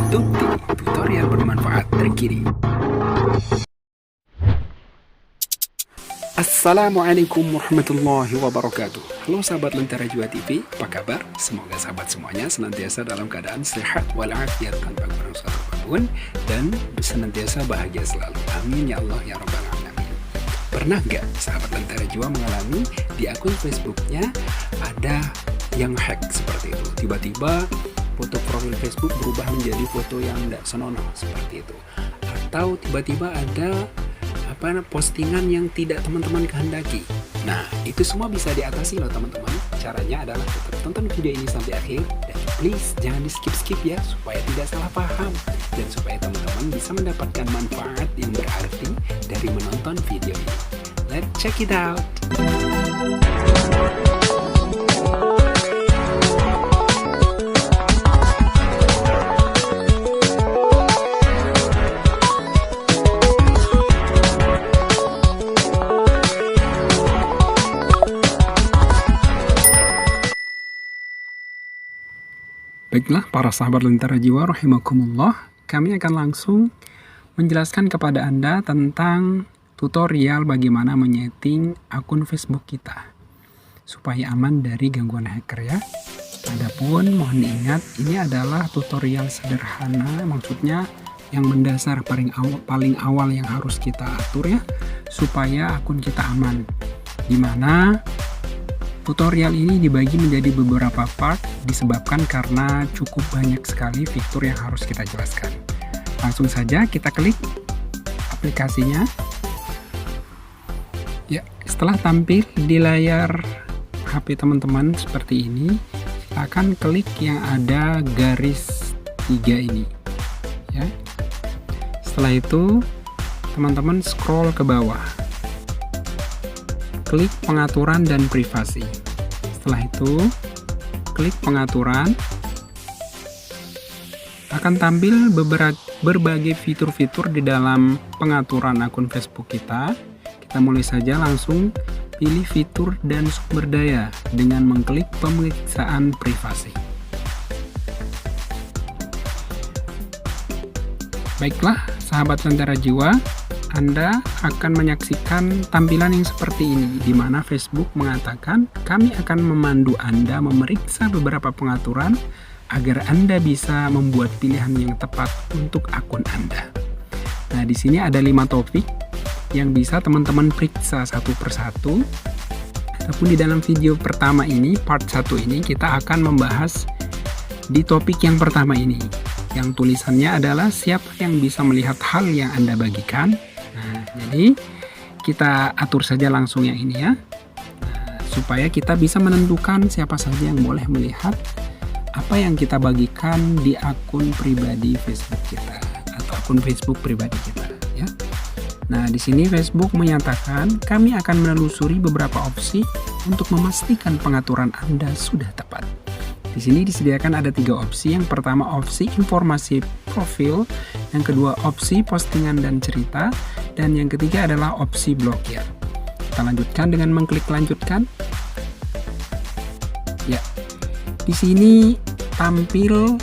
Tukti, tutorial bermanfaat terkini. Assalamualaikum warahmatullahi wabarakatuh. Halo sahabat Lentera Jiwa TV, apa kabar? Semoga sahabat semuanya senantiasa dalam keadaan sehat walafiat tanpa kurang suatu apapun dan senantiasa bahagia selalu. Amin ya Allah ya Rabbal Alamin. Pernah nggak sahabat Lentera Jiwa mengalami di akun Facebooknya ada yang hack seperti itu? Tiba-tiba foto profil Facebook berubah menjadi foto yang tidak senonoh seperti itu, atau tiba-tiba ada postingan yang tidak teman-teman kehendaki. Nah, itu semua bisa diatasi loh teman-teman. Caranya adalah tetap tonton video ini sampai akhir dan please jangan di skip-skip ya, supaya tidak salah paham dan supaya teman-teman bisa mendapatkan manfaat yang berarti dari menonton video ini. Let's check it out. Baiklah para sahabat Lentera Jiwa rahimakumullah, kami akan langsung menjelaskan kepada Anda tentang tutorial bagaimana menyeting akun Facebook kita supaya aman dari gangguan hacker ya. Adapun mohon diingat, ini adalah tutorial sederhana, maksudnya yang mendasar paling awal yang harus kita atur ya, supaya akun kita aman. Dimana tutorial ini dibagi menjadi beberapa part disebabkan karena cukup banyak sekali fitur yang harus kita jelaskan. Langsung saja kita klik aplikasinya. Ya, setelah tampil di layar HP teman-teman seperti ini, kita akan klik yang ada garis 3 ini. Ya. Setelah itu, teman-teman scroll ke bawah. Klik pengaturan dan privasi. Setelah itu, klik pengaturan. Akan tampil berbagai fitur-fitur di dalam pengaturan akun Facebook kita. Kita mulai saja langsung pilih fitur dan sumber daya dengan mengklik pemeriksaan privasi. Baiklah, sahabat Lentera Jiwa, Anda akan menyaksikan tampilan yang seperti ini, di mana Facebook mengatakan kami akan memandu Anda memeriksa beberapa pengaturan agar Anda bisa membuat pilihan yang tepat untuk akun Anda. Nah, di sini ada 5 topik yang bisa teman-teman periksa satu persatu. Adapun di dalam video pertama ini, part 1 ini, kita akan membahas di topik yang pertama ini, yang tulisannya adalah siapa yang bisa melihat hal yang Anda bagikan. Nah, jadi kita atur saja langsung yang ini ya, supaya kita bisa menentukan siapa saja yang boleh melihat apa yang kita bagikan di akun pribadi Facebook kita atau akun Facebook pribadi kita ya. Nah, di sini Facebook menyatakan kami akan menelusuri beberapa opsi untuk memastikan pengaturan Anda sudah tepat. Di sini disediakan ada 3 opsi. Yang pertama opsi informasi profil, yang kedua opsi postingan dan cerita, dan yang ketiga adalah opsi blokir. Kita lanjutkan dengan mengklik lanjutkan. Ya, di sini tampil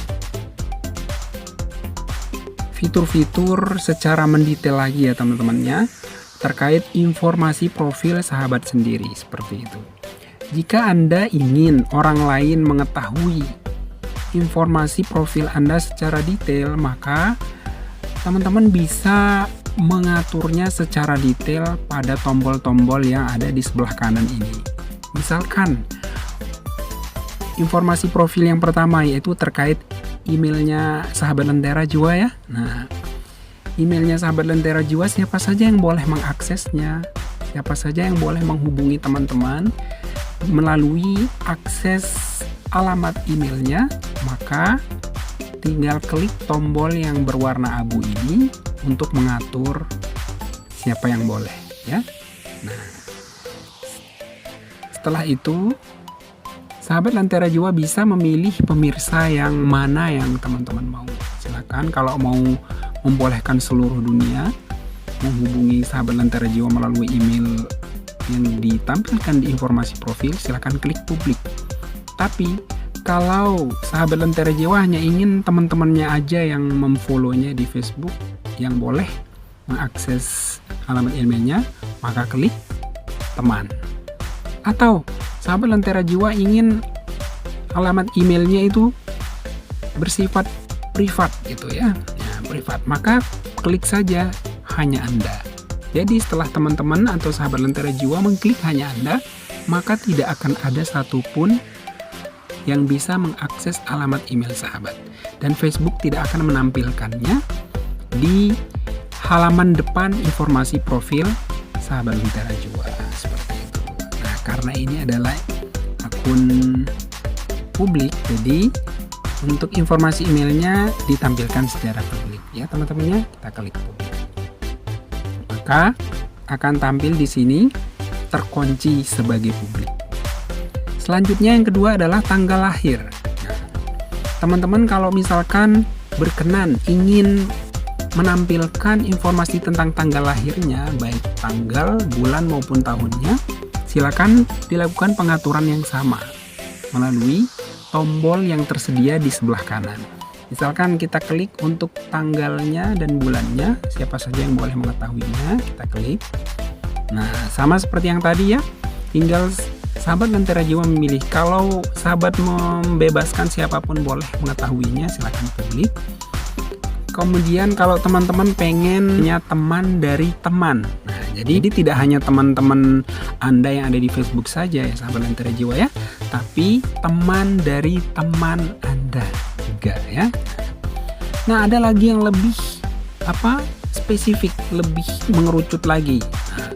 fitur-fitur secara mendetail lagi ya teman-temannya, terkait informasi profil sahabat sendiri seperti itu. Jika Anda ingin orang lain mengetahui informasi profil Anda secara detail, maka teman-teman bisa mengaturnya secara detail pada tombol-tombol yang ada di sebelah kanan ini. Misalkan informasi profil yang pertama yaitu terkait emailnya sahabat Lentera Jiwa ya. Nah, emailnya sahabat Lentera Jiwa siapa saja yang boleh mengaksesnya, siapa saja yang boleh menghubungi teman-teman melalui akses alamat emailnya, maka tinggal klik tombol yang berwarna abu ini untuk mengatur siapa yang boleh ya. Nah, setelah itu sahabat Lentera Jiwa bisa memilih pemirsa yang mana yang teman-teman mau. Silakan kalau mau membolehkan seluruh dunia menghubungi sahabat Lentera Jiwa melalui email yang ditampilkan di informasi profil, silakan klik publik. Tapi kalau sahabat Lentera Jiwa hanya ingin teman-temannya aja yang memfollow-nya di Facebook yang boleh mengakses alamat emailnya, maka klik teman. Atau sahabat Lentera Jiwa ingin alamat emailnya itu bersifat privat gitu ya, privat, maka klik saja hanya Anda. Jadi setelah teman-teman atau sahabat Lentera Jiwa mengklik hanya Anda, maka tidak akan ada satupun yang bisa mengakses alamat email sahabat. Dan Facebook tidak akan menampilkannya di halaman depan informasi profil sahabat Lentera Jiwa. Seperti itu. Nah, karena ini adalah akun publik, jadi untuk informasi emailnya ditampilkan secara publik. Ya teman-temannya, kita klik publik. Maka akan tampil di sini terkunci sebagai publik. Selanjutnya yang kedua adalah tanggal lahir. Nah, teman-teman kalau misalkan berkenan ingin menampilkan informasi tentang tanggal lahirnya, baik tanggal, bulan maupun tahunnya, silakan dilakukan pengaturan yang sama melalui tombol yang tersedia di sebelah kanan. Misalkan kita klik untuk tanggalnya dan bulannya, siapa saja yang boleh mengetahuinya, kita klik. Nah, sama seperti yang tadi ya, tinggal sahabat Lentera Jiwa memilih. Kalau sahabat membebaskan siapapun boleh mengetahuinya, silakan publik. Kemudian kalau teman-teman pengennya teman dari teman, nah jadi tidak hanya teman-teman Anda yang ada di Facebook saja ya sahabat Lentera Jiwa ya, tapi teman dari teman Anda juga ya. Nah, ada lagi yang lebih spesifik, lebih mengerucut lagi. Nah,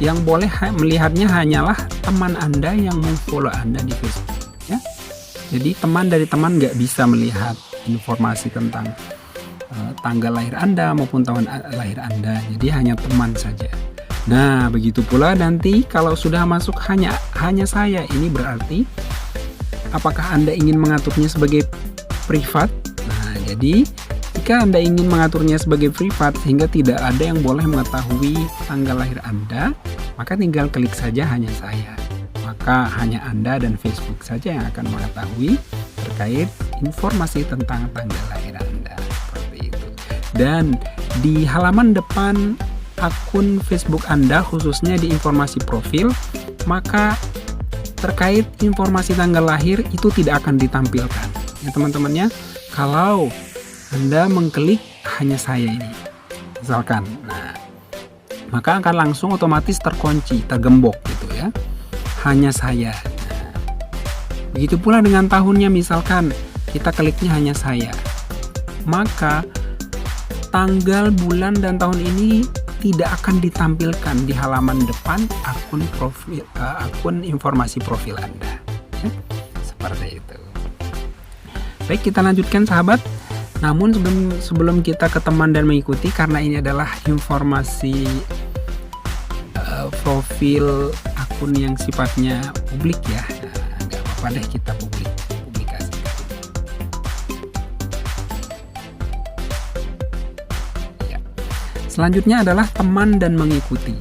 yang boleh melihatnya hanyalah teman Anda yang memfollow Anda di Facebook ya. Jadi teman dari teman nggak bisa melihat informasi tentang tanggal lahir Anda maupun tahun lahir Anda, jadi hanya teman saja. Nah, begitu pula nanti kalau sudah masuk hanya saya, ini berarti apakah Anda ingin mengaturnya sebagai privat? Nah, jadi jika Anda ingin mengaturnya sebagai privat sehingga tidak ada yang boleh mengetahui tanggal lahir Anda, maka tinggal klik saja hanya saya. Maka hanya Anda dan Facebook saja yang akan mengetahui terkait informasi tentang tanggal lahir Anda. Dan di halaman depan akun Facebook Anda, khususnya di informasi profil, maka terkait informasi tanggal lahir itu tidak akan ditampilkan ya teman-temannya, kalau Anda mengklik hanya saya ini misalkan. Nah, maka akan langsung otomatis terkunci, tergembok gitu ya, hanya saya. Nah, begitu pula dengan tahunnya, misalkan kita kliknya hanya saya, maka tanggal, bulan, dan tahun ini tidak akan ditampilkan di halaman depan akun informasi profil Anda. Ya, seperti itu. Baik, kita lanjutkan sahabat. Namun sebelum kita ke teman dan mengikuti, karena ini adalah informasi profil akun yang sifatnya publik ya, nggak apa-apa deh kita publikasi. Selanjutnya adalah teman dan mengikuti.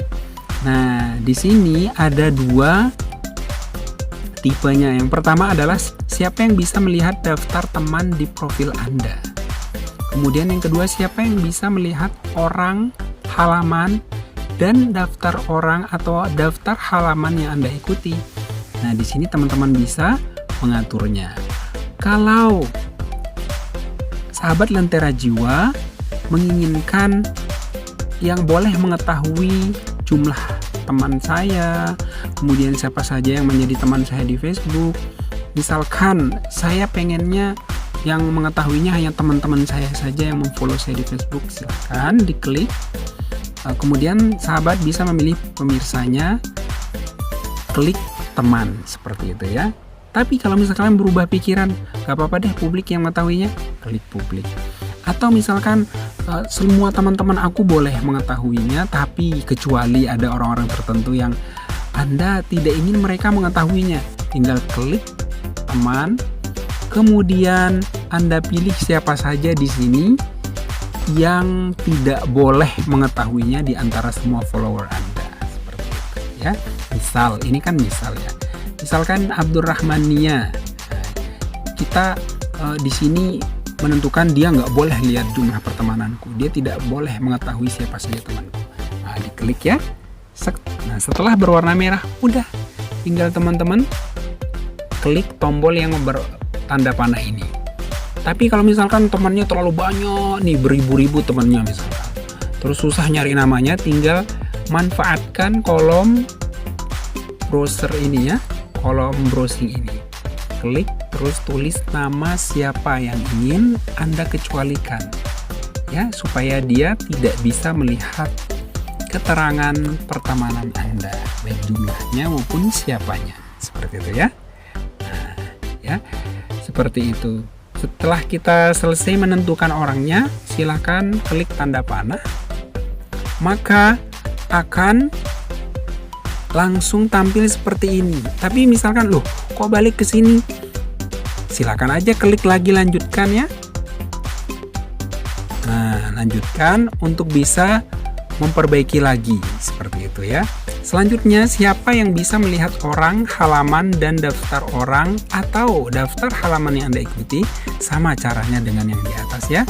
Nah, di sini ada dua tipenya. Yang pertama adalah siapa yang bisa melihat daftar teman di profil Anda. Kemudian yang kedua, siapa yang bisa melihat orang, halaman, dan daftar orang atau daftar halaman yang Anda ikuti. Nah, di sini teman-teman bisa mengaturnya. Kalau sahabat Lentera Jiwa menginginkan yang boleh mengetahui jumlah teman saya, kemudian siapa saja yang menjadi teman saya di Facebook. Misalkan saya pengennya yang mengetahuinya hanya teman-teman saya saja yang memfollow saya di Facebook, silakan diklik. Kemudian sahabat bisa memilih pemirsanya, klik teman seperti itu ya. Tapi kalau misalkan berubah pikiran, gak apa-apa deh publik yang mengetahuinya, klik publik. Atau misalkan semua teman-teman aku boleh mengetahuinya, tapi kecuali ada orang-orang tertentu yang Anda tidak ingin mereka mengetahuinya, tinggal klik teman, kemudian Anda pilih siapa saja di sini yang tidak boleh mengetahuinya di antara semua follower Anda, seperti itu ya. Misal, ini kan misal ya. Misalkan Abdurrahmania. kita di sini menentukan dia nggak boleh lihat jumlah pertemananku, dia tidak boleh mengetahui siapa saja temanku. Nah, diklik ya. Nah, setelah berwarna merah, udah tinggal teman-teman klik tombol yang bertanda panah ini. Tapi kalau misalkan temannya terlalu banyak nih, beribu-ribu temannya misalkan, terus susah nyari namanya, tinggal manfaatkan kolom browser ini ya, kolom browsing ini. Klik terus tulis nama siapa yang ingin Anda kecualikan ya, supaya dia tidak bisa melihat keterangan pertemanan Anda, baik jumlahnya maupun siapanya. Seperti itu ya. Nah, ya, seperti itu. Setelah kita selesai menentukan orangnya, silakan klik tanda panah. Maka akan langsung tampil seperti ini. Tapi misalkan loh, kok balik ke sini? Silakan aja klik lagi lanjutkan ya. Nah, lanjutkan untuk bisa memperbaiki lagi seperti itu ya. Selanjutnya, siapa yang bisa melihat orang, halaman, dan daftar orang atau daftar halaman yang Anda ikuti? Sama caranya dengan yang di atas ya.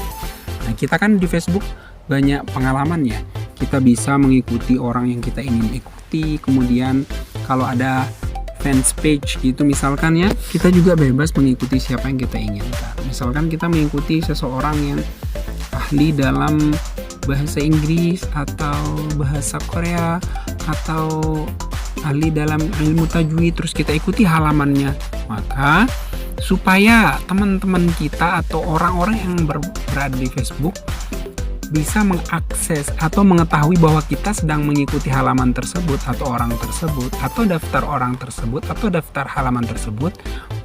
Nah, kita kan di Facebook banyak pengalaman ya. Kita bisa mengikuti orang yang kita ingin ikuti. Kemudian kalau ada fans page gitu misalkan ya, kita juga bebas mengikuti siapa yang kita inginkan. Misalkan kita mengikuti seseorang yang ahli dalam bahasa Inggris atau bahasa Korea atau ahli dalam ilmu tajwid, terus kita ikuti halamannya. Maka supaya teman-teman kita atau orang-orang yang berada di Facebook bisa mengakses atau mengetahui bahwa kita sedang mengikuti halaman tersebut atau orang tersebut atau daftar orang tersebut atau daftar halaman tersebut,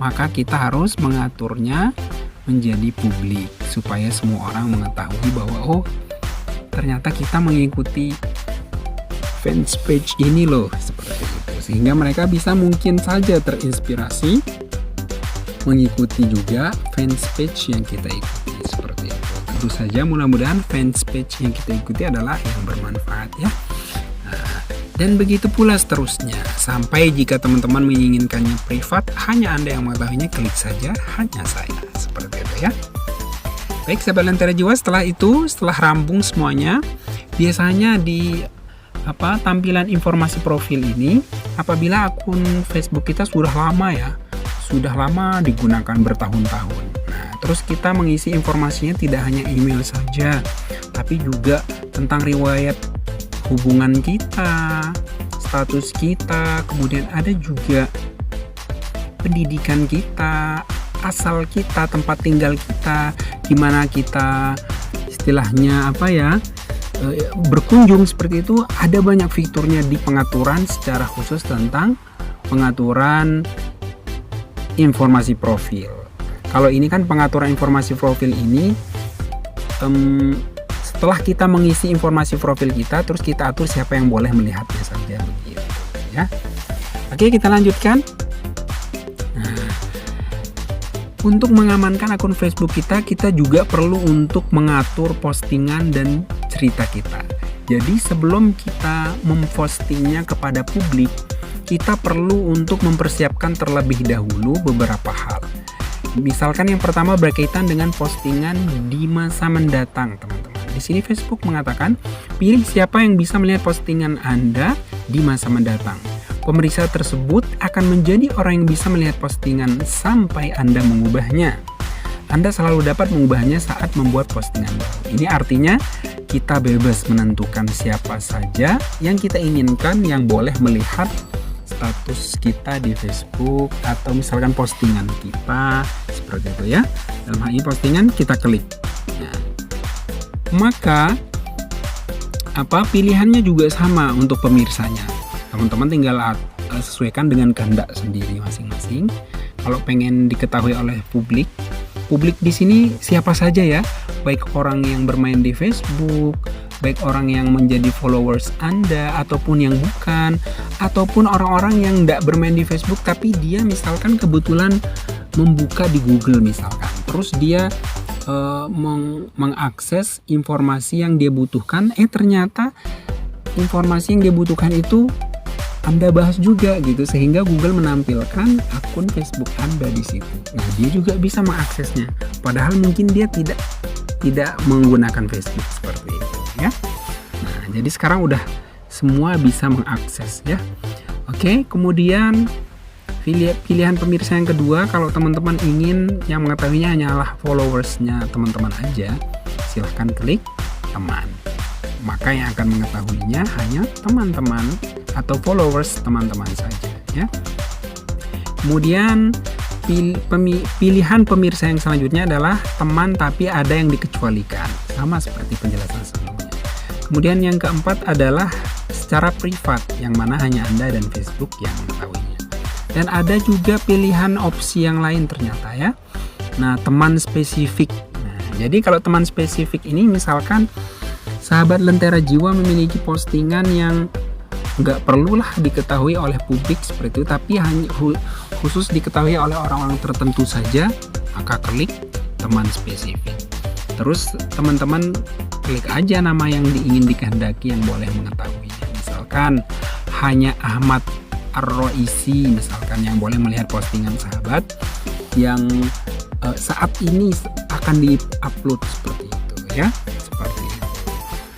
maka kita harus mengaturnya menjadi publik supaya semua orang mengetahui bahwa oh, ternyata kita mengikuti fans page ini loh, seperti itu. Sehingga mereka bisa mungkin saja terinspirasi mengikuti juga fans page yang kita ikuti, seperti itu. Tentu saja mudah-mudahan fans page yang kita ikuti adalah yang bermanfaat ya. Nah, dan begitu pula seterusnya. Sampai jika teman-teman menginginkannya privat, hanya Anda yang mengetahuinya, klik saja hanya saya. Seperti itu ya. Baik sahabat Lentera Jiwa, setelah itu, setelah rampung semuanya, biasanya di tampilan informasi profil ini, apabila akun Facebook kita sudah lama digunakan bertahun-tahun. Nah, terus kita mengisi informasinya tidak hanya email saja, tapi juga tentang riwayat hubungan kita, status kita, kemudian ada juga pendidikan kita, asal kita, tempat tinggal kita, di mana kita istilahnya berkunjung, seperti itu. Ada banyak fiturnya di pengaturan secara khusus tentang pengaturan informasi profil. Kalau ini kan pengaturan informasi profil ini setelah kita mengisi informasi profil kita, terus kita atur siapa yang boleh melihatnya saja begitu ya. Oke, kita lanjutkan. Untuk mengamankan akun Facebook kita juga perlu untuk mengatur postingan dan cerita kita. Jadi sebelum kita mempostingnya kepada publik, kita perlu untuk mempersiapkan terlebih dahulu beberapa hal. Misalkan yang pertama berkaitan dengan postingan di masa mendatang, teman-teman. Di sini Facebook mengatakan, pilih siapa yang bisa melihat postingan Anda di masa mendatang. Pemeriksa tersebut akan menjadi orang yang bisa melihat postingan sampai Anda mengubahnya. Anda selalu dapat mengubahnya saat membuat postingan baru. Ini artinya kita bebas menentukan siapa saja yang kita inginkan yang boleh melihat status kita di Facebook atau misalkan postingan kita, seperti itu ya. Dalam hal ini postingan, kita klik. Nah, maka pilihannya juga sama untuk pemirsanya. Teman-teman tinggal sesuaikan dengan kehendak sendiri masing-masing. Kalau pengen diketahui oleh publik di sini siapa saja ya, baik orang yang bermain di Facebook, baik orang yang menjadi followers Anda ataupun yang bukan, ataupun orang-orang yang tidak bermain di Facebook tapi dia misalkan kebetulan membuka di Google misalkan, terus dia mengakses informasi yang dia butuhkan, ternyata informasi yang dia butuhkan itu Anda bahas juga gitu, sehingga Google menampilkan akun Facebook Anda di situ. Nah, dia juga bisa mengaksesnya, padahal mungkin dia tidak menggunakan Facebook seperti itu ya. Nah, jadi sekarang udah semua bisa mengakses ya. Oke, kemudian pilihan pemirsa yang kedua, kalau teman-teman ingin yang mengetahuinya hanyalah followersnya teman-teman aja, silahkan klik teman. Maka yang akan mengetahuinya hanya teman-teman atau followers teman-teman saja ya. Kemudian pilihan pemirsa yang selanjutnya adalah teman tapi ada yang dikecualikan, sama seperti penjelasan sebelumnya. Kemudian yang keempat adalah secara privat, yang mana hanya Anda dan Facebook yang mengetahuinya. Dan ada juga pilihan opsi yang lain ternyata ya. Nah, teman spesifik. Nah, jadi kalau teman spesifik ini misalkan sahabat Lentera Jiwa memiliki postingan yang nggak perlulah diketahui oleh publik seperti itu, tapi hanya khusus diketahui oleh orang-orang tertentu saja, maka klik teman spesifik. Terus teman-teman klik aja nama yang ingin dikehendaki yang boleh mengetahuinya. Misalkan hanya Ahmad Ar-Roisi misalkan yang boleh melihat postingan sahabat yang saat ini akan di-upload seperti itu ya, seperti itu.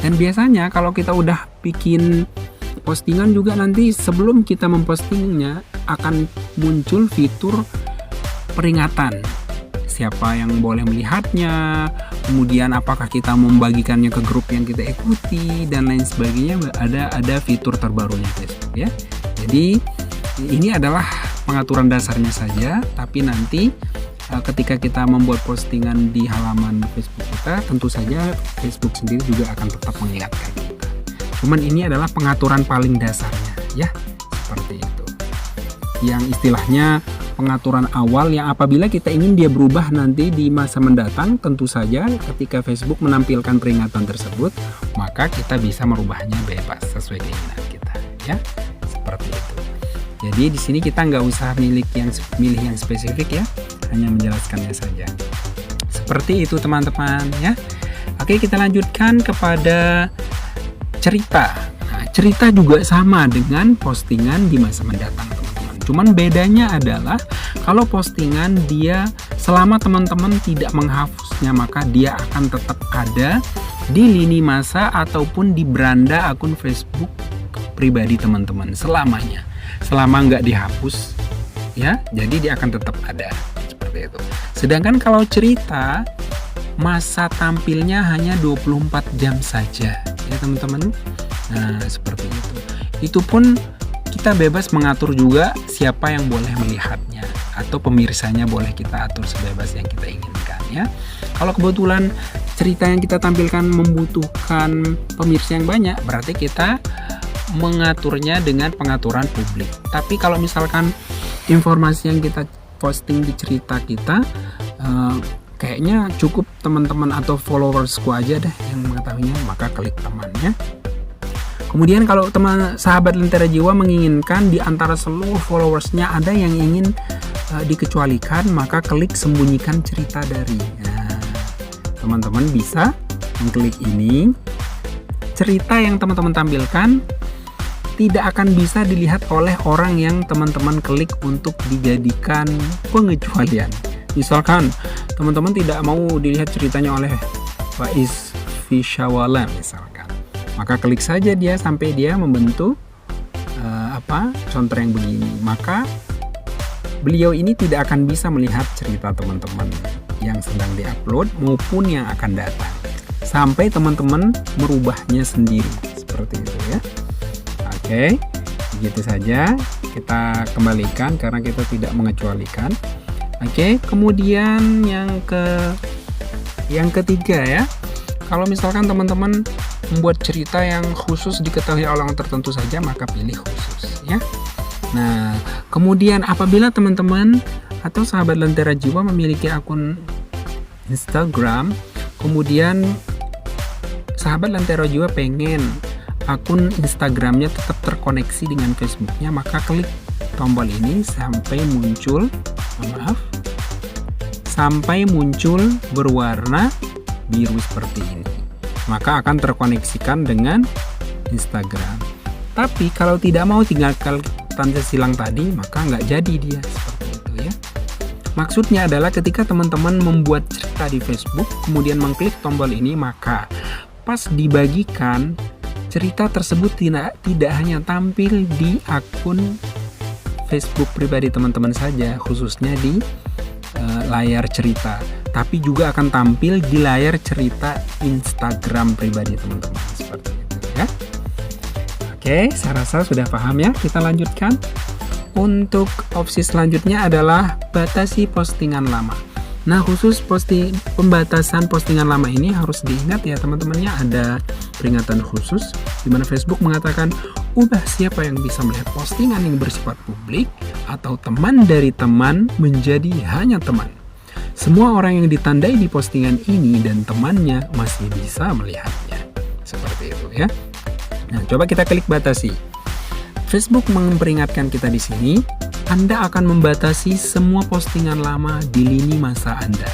Dan biasanya kalau kita udah bikin postingan juga, nanti sebelum kita mempostingnya akan muncul fitur peringatan siapa yang boleh melihatnya, kemudian apakah kita membagikannya ke grup yang kita ikuti dan lain sebagainya. Ada fitur terbarunya Facebook ya. Jadi ini adalah pengaturan dasarnya saja, tapi nanti ketika kita membuat postingan di halaman Facebook kita, tentu saja Facebook sendiri juga akan tetap mengingatkan kita. Cuman ini adalah pengaturan paling dasarnya ya, seperti itu. Yang istilahnya pengaturan awal yang apabila kita ingin dia berubah nanti di masa mendatang, tentu saja ketika Facebook menampilkan peringatan tersebut, maka kita bisa merubahnya bebas sesuai keinginan kita ya, seperti itu. Jadi di sini kita nggak usah milih yang spesifik ya, hanya menjelaskannya saja. Seperti itu teman-teman ya. Oke, kita lanjutkan kepada cerita. Nah, cerita juga sama dengan postingan di masa mendatang teman-teman. Cuman bedanya adalah kalau postingan dia selama teman-teman tidak menghapusnya, maka dia akan tetap ada di lini masa ataupun di beranda akun Facebook pribadi teman-teman selamanya. Selama nggak dihapus ya, jadi dia akan tetap ada seperti itu. Sedangkan kalau cerita, masa tampilnya hanya 24 jam saja ya teman-teman. Nah, seperti itu. Itu pun kita bebas mengatur juga siapa yang boleh melihatnya, atau pemirsanya boleh kita atur sebebas yang kita inginkan ya. Kalau kebetulan cerita yang kita tampilkan membutuhkan pemirsa yang banyak, berarti kita mengaturnya dengan pengaturan publik. Tapi kalau misalkan informasi yang kita posting di cerita kita kayaknya cukup teman-teman atau followersku aja deh yang mengetahuinya, maka klik temannya. Kemudian kalau sahabat Lentera Jiwa menginginkan di antara seluruh followersnya ada yang ingin dikecualikan, maka klik sembunyikan cerita dari. Nah, teman-teman bisa mengklik ini. Cerita yang teman-teman tampilkan tidak akan bisa dilihat oleh orang yang teman-teman klik untuk dijadikan pengecualian. Misalkan teman-teman tidak mau dilihat ceritanya oleh Faiz Fishawala misalkan, maka klik saja dia sampai dia membentuk contoh yang begini, maka beliau ini tidak akan bisa melihat cerita teman-teman yang sedang diupload maupun yang akan datang sampai teman-teman merubahnya sendiri seperti itu ya. Oke, begitu saja kita kembalikan karena kita tidak mengecualikan. Oke, kemudian yang ketiga ya. Kalau misalkan teman-teman membuat cerita yang khusus diketahui oleh orang tertentu saja, maka pilih khusus ya. Nah, kemudian apabila teman-teman atau sahabat Lentera Jiwa memiliki akun Instagram, kemudian sahabat Lentera Jiwa pengen akun Instagramnya tetap terkoneksi dengan Facebooknya, maka klik tombol ini sampai muncul berwarna biru seperti ini, maka akan terkoneksikan dengan Instagram. Tapi kalau tidak mau tinggalkan tanda silang tadi, maka nggak jadi dia, seperti itu ya. Maksudnya adalah ketika teman-teman membuat cerita di Facebook, kemudian mengklik tombol ini, maka pas dibagikan, cerita tersebut tidak hanya tampil di akun Facebook pribadi teman-teman saja, khususnya di layar cerita, tapi juga akan tampil di layar cerita Instagram pribadi teman-teman, seperti itu ya. Oke, saya rasa sudah paham ya. Kita lanjutkan. Untuk opsi selanjutnya adalah batasi postingan lama. Nah, khusus pembatasan postingan lama ini harus diingat ya teman-temannya, ada peringatan khusus di mana Facebook mengatakan ubah siapa yang bisa melihat postingan yang bersifat publik atau teman dari teman menjadi hanya teman. Semua orang yang ditandai di postingan ini dan temannya masih bisa melihatnya. Seperti itu ya. Nah, coba kita klik batasi. Facebook memperingatkan kita di sini, Anda akan membatasi semua postingan lama di lini masa Anda.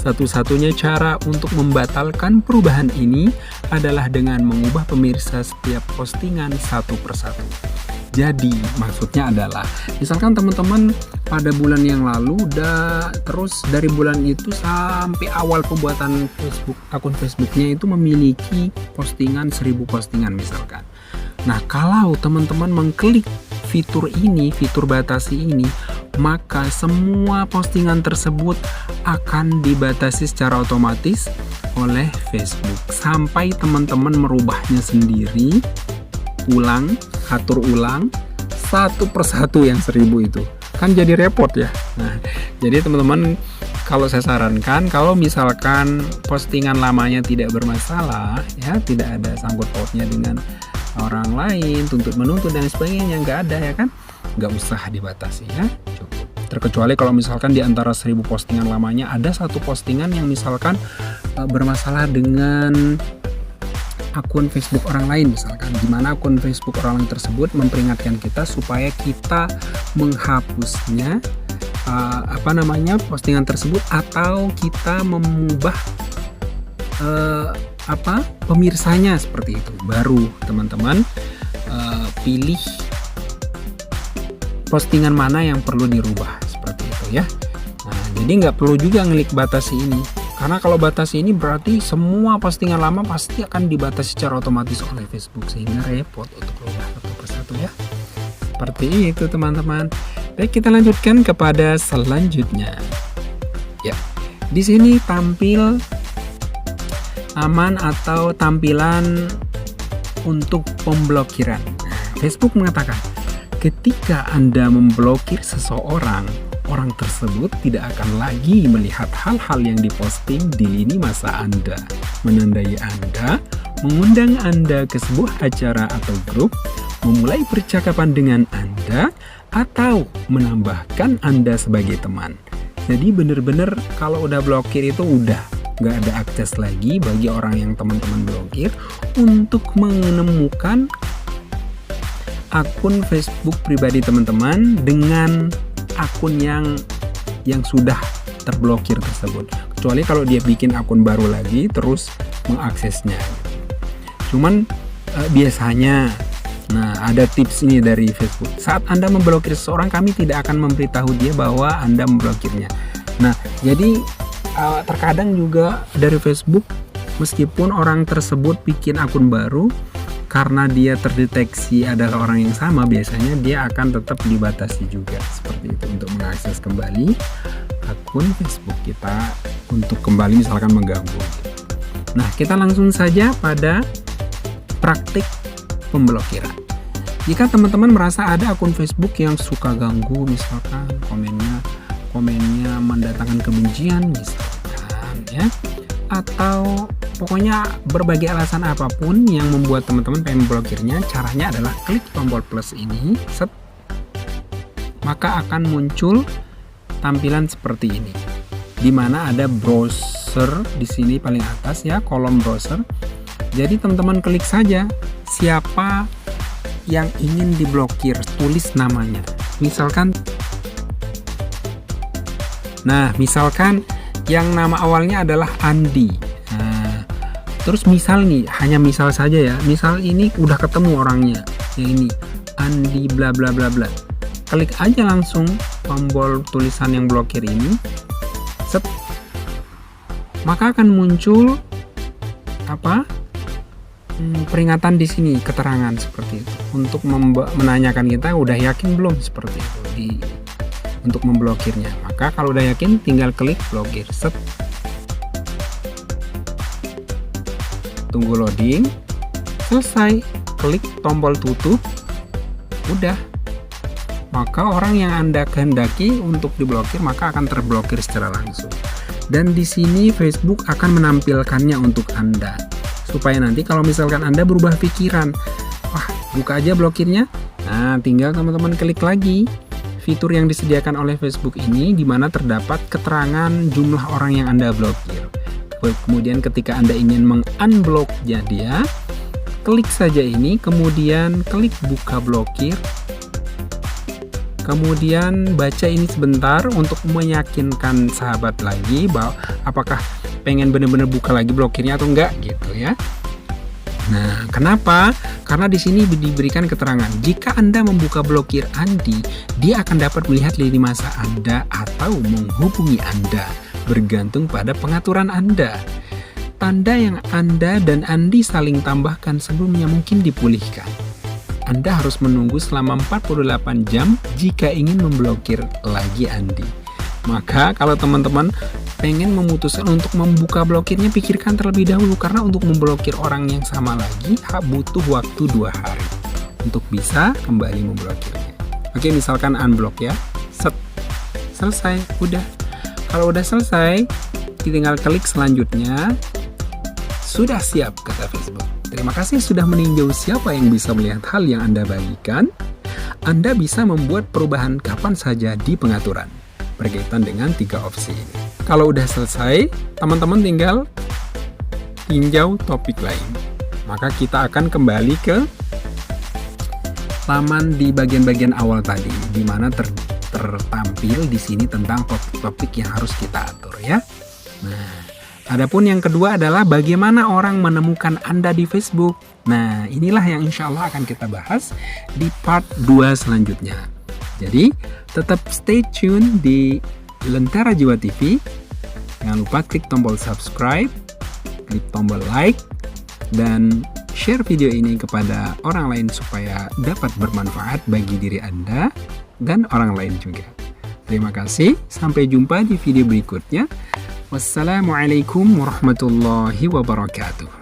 Satu-satunya cara untuk membatalkan perubahan ini adalah dengan mengubah pemirsa setiap postingan satu persatu. Jadi, maksudnya adalah, misalkan teman-teman pada bulan yang lalu terus dari bulan itu sampai awal pembuatan akun Facebooknya itu memiliki postingan 1000 postingan misalkan. Nah, kalau teman-teman mengklik fitur batasi ini, maka semua postingan tersebut akan dibatasi secara otomatis oleh Facebook sampai teman-teman merubahnya sendiri, atur ulang satu persatu yang 1000 itu. Kan jadi repot ya. Nah, jadi teman-teman, kalau saya sarankan, kalau misalkan postingan lamanya tidak bermasalah ya, tidak ada sangkut pautnya dengan orang lain, tuntut menuntut dan sebagainya, nggak ada ya kan, nggak usah dibatasi ya, cukup. Terkecuali kalau misalkan di antara 1000 postingan lamanya ada satu postingan yang misalkan bermasalah dengan akun Facebook orang lain misalkan, di mana akun Facebook orang lain tersebut memperingatkan kita supaya kita menghapusnya postingan tersebut, atau kita mengubah pemirsanya, seperti itu. Baru teman-teman pilih postingan mana yang perlu dirubah, seperti itu ya. Nah, jadi nggak perlu juga ngelik batasi ini, karena kalau batasi ini berarti semua postingan lama pasti akan dibatasi secara otomatis oleh Facebook, sehingga repot untuk berubah satu persatu ya. Seperti itu teman-teman. Baik, kita lanjutkan kepada selanjutnya. Ya, di sini tampil aman atau tampilan untuk pemblokiran. Facebook mengatakan, ketika Anda memblokir seseorang, orang tersebut tidak akan lagi melihat hal-hal yang diposting di lini masa Anda, menandai Anda, mengundang Anda ke sebuah acara atau grup, memulai percakapan dengan Anda, atau menambahkan Anda sebagai teman. Jadi benar-benar kalau udah blokir itu udah nggak ada akses lagi bagi orang yang teman-teman blokir untuk menemukan akun Facebook pribadi teman-teman dengan akun yang sudah terblokir tersebut, kecuali kalau dia bikin akun baru lagi terus mengaksesnya. Cuman biasanya, nah ada tips ini dari Facebook, saat Anda memblokir seseorang, kami tidak akan memberitahu dia bahwa Anda memblokirnya. Nah, jadi terkadang juga dari Facebook, meskipun orang tersebut bikin akun baru, karena dia terdeteksi adalah orang yang sama, biasanya dia akan tetap dibatasi juga, seperti itu, untuk mengakses kembali akun Facebook kita untuk kembali misalkan mengganggu. Nah, kita langsung saja pada praktik pemblokiran. Jika teman-teman merasa ada akun Facebook yang suka ganggu, misalkan komennya mendatangkan kebencian misalkan ya, atau pokoknya berbagai alasan apapun yang membuat teman-teman pengen memblokirnya, caranya adalah klik tombol plus ini, maka akan muncul tampilan seperti ini, di mana ada browser di sini paling atas ya, kolom browser. Jadi teman-teman klik saja siapa yang ingin diblokir, tulis namanya. Misalkan yang nama awalnya adalah Andi. Nah, terus misal nih, hanya misal saja ya, misal ini udah ketemu orangnya, yang ini Andi bla bla bla bla. Klik aja langsung tombol tulisan yang blokir ini, set, maka akan muncul peringatan di sini, keterangan seperti itu untuk menanyakan kita udah yakin belum, seperti itu untuk memblokirnya. Maka kalau udah yakin tinggal klik blokir, set, tunggu loading, selesai, klik tombol tutup, udah. Maka orang yang Anda kehendaki untuk diblokir maka akan terblokir secara langsung. Dan di sini Facebook akan menampilkannya untuk Anda, supaya nanti kalau misalkan Anda berubah pikiran, wah buka aja blokirnya, nah tinggal teman-teman klik lagi fitur yang disediakan oleh Facebook ini, di mana terdapat keterangan jumlah orang yang Anda blokir. Kemudian ketika Anda ingin meng-unblock dia, klik saja ini, kemudian klik buka blokir, kemudian baca ini sebentar untuk meyakinkan sahabat lagi bahwa apakah pengen benar-benar buka lagi blokirnya atau enggak gitu ya. Nah, kenapa? Karena di sini diberikan keterangan jika Anda membuka blokir Andi, dia akan dapat melihat lini masa Anda atau menghubungi Anda, bergantung pada pengaturan Anda. Tanda yang Anda dan Andi saling tambahkan sebelumnya mungkin dipulihkan. Anda harus menunggu selama 48 jam jika ingin memblokir lagi Andi. Maka kalau teman-teman pengen memutuskan untuk membuka blokirnya, pikirkan terlebih dahulu, karena untuk memblokir orang yang sama lagi butuh waktu 2 hari untuk bisa kembali memblokirnya. Oke, misalkan unblock ya, set, selesai, udah. Kalau udah selesai, tinggal klik selanjutnya. Sudah siap, kata Facebook. Terima kasih sudah meninjau siapa yang bisa melihat hal yang Anda bagikan. Anda bisa membuat perubahan kapan saja di pengaturan berkaitan dengan 3 opsi ini. Kalau udah selesai, teman-teman tinggal tinjau topik lain. Maka kita akan kembali ke laman di bagian-bagian awal tadi, di mana tertampil di sini tentang topik-topik yang harus kita atur ya. Nah, adapun yang kedua adalah bagaimana orang menemukan Anda di Facebook. Nah, inilah yang insya Allah akan kita bahas di part 2 selanjutnya. Jadi, tetap stay tune di Lentera Jiwa TV. Jangan lupa klik tombol subscribe, klik tombol like, dan share video ini kepada orang lain supaya dapat bermanfaat bagi diri Anda dan orang lain juga. Terima kasih, sampai jumpa di video berikutnya. Wassalamualaikum warahmatullahi wabarakatuh.